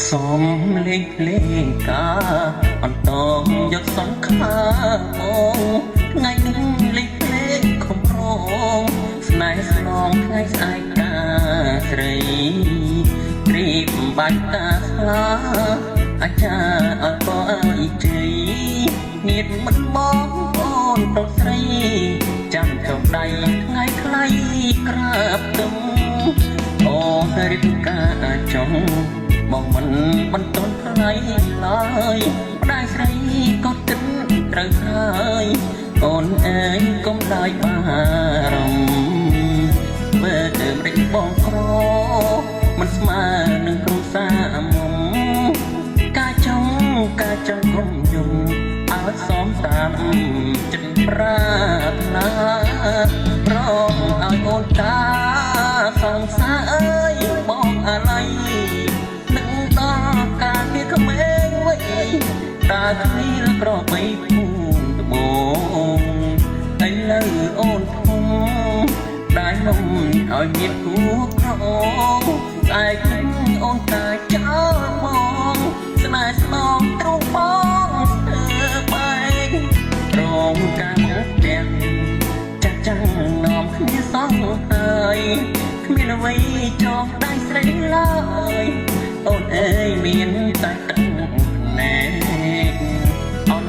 សំលេងភ្លេងការអន្តងយកសង្ខាបងថ្ងៃនេះលេងភ្លេងខំរងស្នេហ៍ស្នងថ្ងៃស្អែកតាស្រីព្រៀបបាច់តាស្លាអាចារ្យអត់ក៏អីជ័យញាតមិនបងអូនប្រុសស្រីចាំចុងដៃថ្ងៃខ្លីក្រាបទុំអូនរៀបការចង់បងមិនបន្តថ្លៃឡើយម្ដាយស្រីក៏គិតត្រូវហើយអូនអើយកុំឡើយបារម្ភមើលទៅម្ដេចបងក្រមិនស្មើនឹងគ្រួសារមុំការចង់កុំយំឲ្យសមតាមចិត្តប្រាថ្នាប្រងឲ្យអូនតាសង្សារអើយបងអាឡ័យនឹងដល់ការពីក្មេងវ័យតាគ្មានប្របីភូមិត្បូងឥឡូវអូនធំដែលនំឲ្យមានគូក្រងស្អែកអូនតាចោលមកស្នេហ៍ស្នងទ្រូងបងស្ទើបែករងការមកផ្ទះចាស់ចាំងនាំគ្នាសងហើយគ្មានអ្វីចងដៃស្រីឡើយអូនអើយមានតែទឹកណែអូន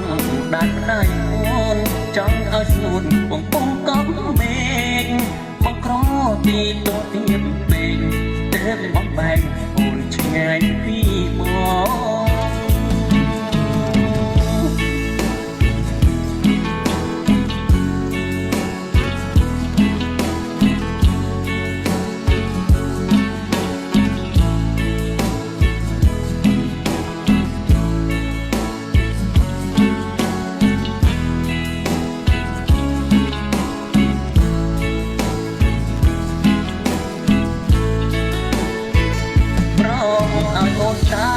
ដាច់ដៃអូនចង់ឲ្យស្ងួតបងពងកំមេឃបងក្រទីតូចទៀបពេកទៅបងបែកអូនឆ្ងាយពីបងតា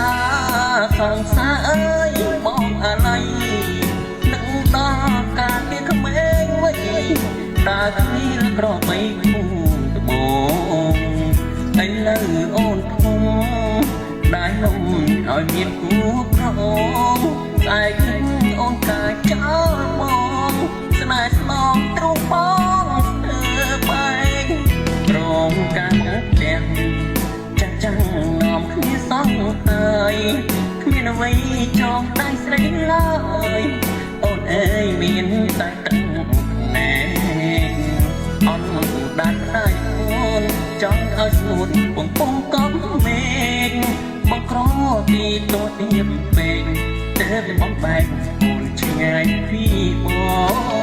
សង្សារអើយបងអាឡ័យនឹងដល់ការពីក្មេងវ័យតាគ្មានក្របីភូមិត្បូងឥឡូវអូនធំដែលនំឲ្យមានគូក្រងស្អែកអូនកាចចោលបងស្នេហ៍ស្នងទ្រូងបងស្ទើបែករងការមកផ្ទះចាំងនាំគ្នាសងហើយគ្មានអ្វីចងដៃស្រីឡើយអូនអើយមានតែទឹកណែអូនដាច់ដៃអូនចង់ឲ្យស្ងួតបងពងកំមេឃបងក្រទីតូចទៀបពេកទៅបងបែកអូនឆ្ងាយពីបង